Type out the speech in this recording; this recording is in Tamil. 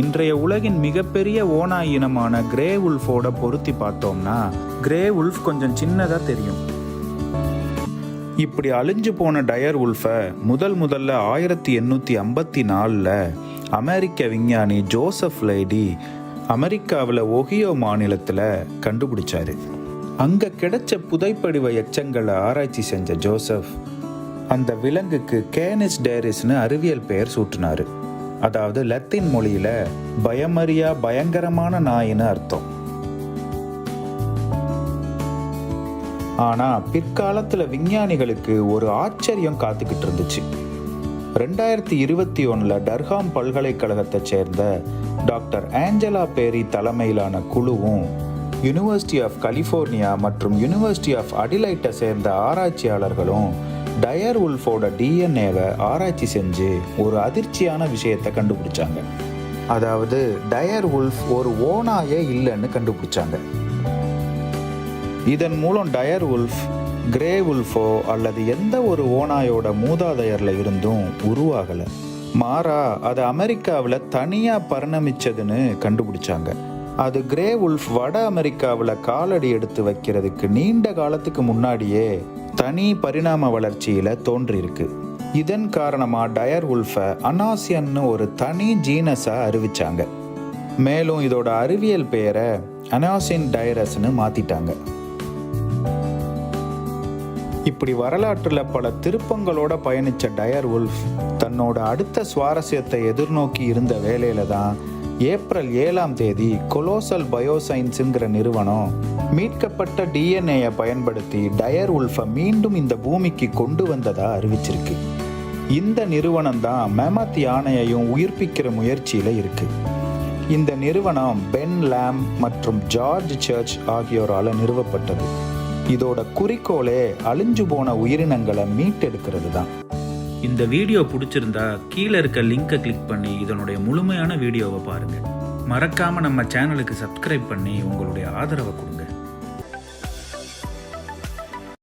இன்றைய உலகின் மிகப்பெரிய ஓநாய் இனமான கிரே உல்ஃபோட பொருத்தி பார்த்தோம்னா கிரே உல்ஃப் கொஞ்சம் சின்னதாக தெரியும். இப்படி அழிஞ்சு போன டயர் உல்ஃபை முதல்ல 1854 அமெரிக்க விஞ்ஞானி ஜோசப் லைடி அமெரிக்காவில் ஒஹியோ மாநிலத்தில் கண்டுபிடிச்சாரு. அங்கே கிடைச்ச புதைப்படிவ எச்சங்களை ஆராய்ச்சி செஞ்ச ஜோசப் அந்த விலங்குக்கு கேனிஸ் டேரிஸ்னு அறிவியல் பெயர் சூட்டினாரு. அதாவது லத்தீன் மொழியில் பயமறியா பயங்கரமான நாயின்னு அர்த்தம். ஆனால் பிற்காலத்தில் விஞ்ஞானிகளுக்கு ஒரு ஆச்சரியம் காத்துக்கிட்டு இருந்துச்சு. 2021 டர்ஹாம் பல்கலைக்கழகத்தை சேர்ந்த டாக்டர் ஆஞ்சலா பேரி தலைமையிலான குழுவும் யூனிவர்சிட்டி ஆஃப் கலிஃபோர்னியா மற்றும் யூனிவர்சிட்டி ஆஃப் அடிலைட்டை சேர்ந்த ஆராய்ச்சியாளர்களும் டயர் உல்ஃபோட டிஎன்ஏவை ஆராய்ச்சி செஞ்சு ஒரு அதிர்ச்சியான விஷயத்தை கண்டுபிடிச்சாங்க. அதாவது டயர் உல்ஃப் ஒரு ஓநாயே இல்லைன்னு கண்டுபிடிச்சாங்க. இதன் மூலம் டயர் உல்ஃப் கிரே உல்ஃபோ அல்லது எந்த ஒரு ஓநாயோட மூதாதையர்ல இருந்தும் உருவாகலை. மாறா அது அமெரிக்காவில் தனியாக பரிணமிச்சதுன்னு கண்டுபிடிச்சாங்க. அது கிரே உல்ஃப் வட அமெரிக்காவில் காலடி எடுத்து வைக்கிறதுக்கு நீண்ட காலத்துக்கு முன்னாடியே தனி பரிணாம வளர்ச்சியில் தோன்றியிருக்கு. இதன் காரணமாக டயர் உல்ஃபை அனாசியன்னு ஒரு தனி ஜீனஸாக அறிவிச்சாங்க. மேலும் இதோட அறிவியல் பெயரை அனாசின் டைரஸ்னு மாற்றிட்டாங்க. இப்படி வரலாற்றில் பல திருப்பங்களோட பயணித்த டயர் உல்ஃப் தன்னோட அடுத்த சுவாரஸ்யத்தை எதிர்நோக்கி இருந்த வேளையில தான் ஏப்ரல் 7 கொலோசல் பயோசைன்ஸுங்கிற நிறுவனம் மீட்கப்பட்ட டிஎன்ஏயை பயன்படுத்தி டயர் உல்ஃபை மீண்டும் இந்த பூமிக்கு கொண்டு வந்ததா அறிவிச்சிருக்கு. இந்த நிறுவனம் தான் மேமத் யானையையும் உயிர்ப்பிக்கிற முயற்சியில் இருக்கு. இந்த நிறுவனம் பென் லாம் மற்றும் ஜார்ஜ் சர்ச் ஆகியோரால் நிறுவப்பட்டது. இதோட குறிக்கோளே அழிஞ்சு போன உயிரினங்களை மீட்டெடுக்கிறது தான். இந்த வீடியோ பிடிச்சிருந்தா கீழே இருக்க லிங்கை கிளிக் பண்ணி இதனுடைய முழுமையான வீடியோவை பாருங்க. மறக்காம நம்ம சேனலுக்கு சப்ஸ்கிரைப் பண்ணி உங்களுடைய ஆதரவை கொடுங்க.